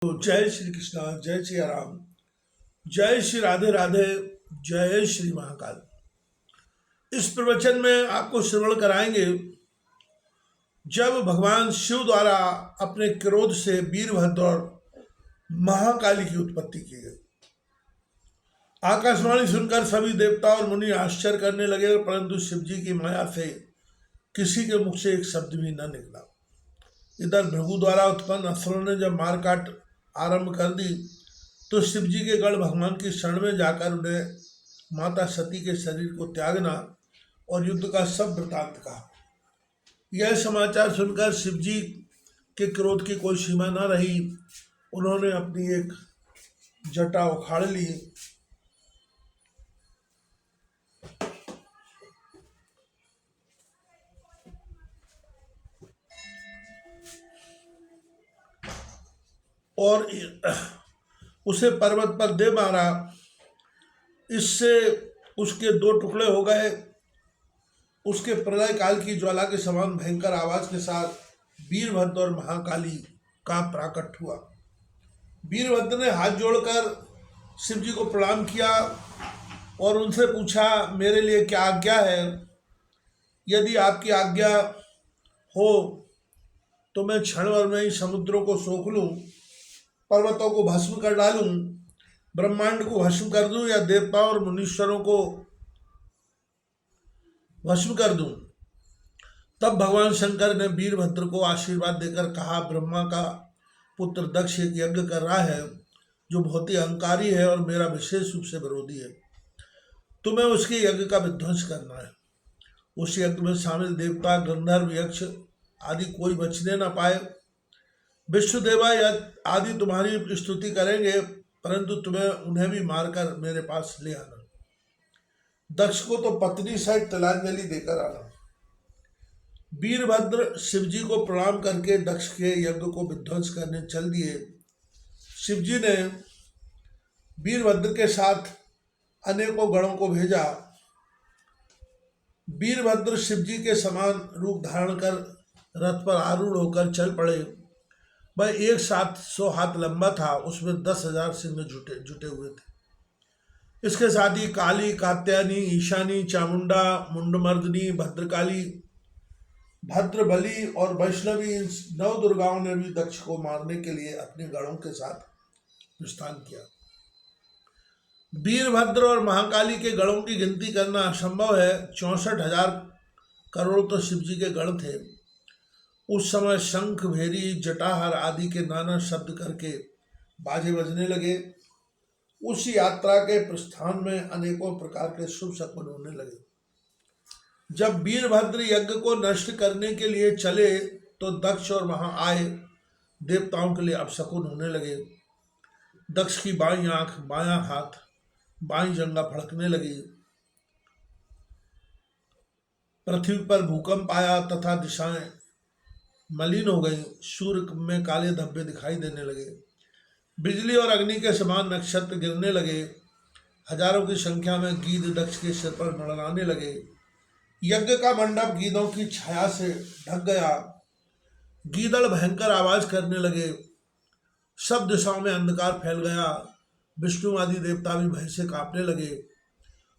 तो जय श्री कृष्णा, जय श्री राम, जय श्री राधे राधे, जय श्री महाकाल। इस प्रवचन में आपको श्रवण कराएंगे जब भगवान शिव द्वारा अपने क्रोध से वीरभद्र और महाकाली की उत्पत्ति की गई। आकाशवाणी सुनकर सभी देवता और मुनि आश्चर्य करने लगे, परंतु शिव जी की माया से किसी के मुख से एक शब्द भी न निकला। इधर भृगु द्वारा उत्पन्न असुरों ने जब मारकाट आरंभ कर दी तो शिव जी के गढ़ भगवान की शरण में जाकर उन्हें माता सती के शरीर को त्यागना और युद्ध का सब वृतांत कहा। यह समाचार सुनकर शिव जी के क्रोध की कोई सीमा न रही। उन्होंने अपनी एक जटा उखाड़ ली और उसे पर्वत पर दे मारा। इससे उसके दो टुकड़े हो गए। उसके प्रलय काल की ज्वाला के समान भयंकर आवाज के साथ वीरभद्र और महाकाली का प्राकट हुआ। वीरभद्र ने हाथ जोड़कर शिव जी को प्रणाम किया और उनसे पूछा, मेरे लिए क्या आज्ञा है? यदि आपकी आज्ञा हो तो मैं क्षण भर में ही समुद्रों को सोख लूं, पर्वतों को भस्म कर डालूं, ब्रह्मांड को भस्म कर दूं या देवताओं और मुनीश्वरों को भस्म कर दूं। तब भगवान शंकर ने वीरभद्र को आशीर्वाद देकर कहा, ब्रह्मा का पुत्र दक्ष एक यज्ञ कर रहा है जो बहुत ही अहंकारी है और मेरा विशेष रूप से विरोधी है। तुम्हें उसके यज्ञ का विध्वंस करना है। उस यज्ञ में शामिल देवता, गंधर्व, यक्ष आदि कोई बचने न पाए। विष्णुदेवा आदि तुम्हारी स्तुति करेंगे, परंतु तुम्हें उन्हें भी मारकर मेरे पास ले आना। दक्ष को तो पत्नी सहित तिलांजलि देकर आना। वीरभद्र शिव जी को प्रणाम करके दक्ष के यज्ञ को विध्वंस करने चल दिए। शिव जी ने वीरभद्र के साथ अनेकों गणों को भेजा। वीरभद्र शिव जी के समान रूप धारण कर रथ पर आरूढ़ होकर चल पड़े। वह एक साथ 100 हाथ लंबा था, उसमें 10,000 सिंह जुटे हुए थे। इसके साथ ही काली, कात्यायनी, ईशानी, चामुंडा, मुंडमर्दिनी, भद्रकाली, भद्रबली और वैष्णवी, इन 9 दुर्गाओं ने भी दक्ष को मारने के लिए अपने गणों के साथ प्रस्थान किया। वीरभद्र और महाकाली के गणों की गिनती करना असंभव है। 64,000 करोड़ तो शिव जी के गण थे। उस समय शंख, भेरी, जटाहर आदि के नाना शब्द करके बाजे बजने लगे। उस यात्रा के प्रस्थान में अनेकों प्रकार के शुभ शकुन होने लगे। जब वीरभद्र यज्ञ को नष्ट करने के लिए चले तो दक्ष और वहां आए देवताओं के लिए अपशकुन होने लगे। दक्ष की बाईं आंख, बायां हाथ, बाईं जंगा फड़कने लगी। पृथ्वी पर भूकंप आया तथा दिशाएं मलिन हो गई। सूर्य में काले धब्बे दिखाई देने लगे। बिजली और अग्नि के समान नक्षत्र गिरने लगे। हजारों की संख्या में गीद दक्ष के सिर पर मंडराने लगे। यज्ञ का मंडप गीदों की छाया से ढक गया। गीदड़ भयंकर आवाज करने लगे। सब दिशाओं में अंधकार फैल गया। विष्णु आदि देवता भी भय से कांपने लगे।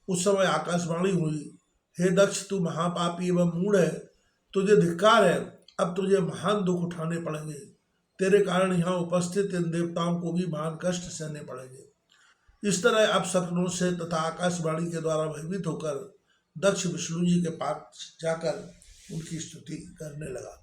उस समय आकाशवाणी हुई, हे दक्ष, तू महापापी एवं मूढ़ है, तुझे धिक्कार है। अब तुझे महान दुख उठाने पड़ेंगे। तेरे कारण यहाँ उपस्थित इन देवताओं को भी महान कष्ट सहने पड़ेंगे। इस तरह अपशकुनों से तथा आकाशवाणी के द्वारा भयभीत होकर दक्ष विष्णु जी के पास जाकर उनकी स्तुति करने लगा।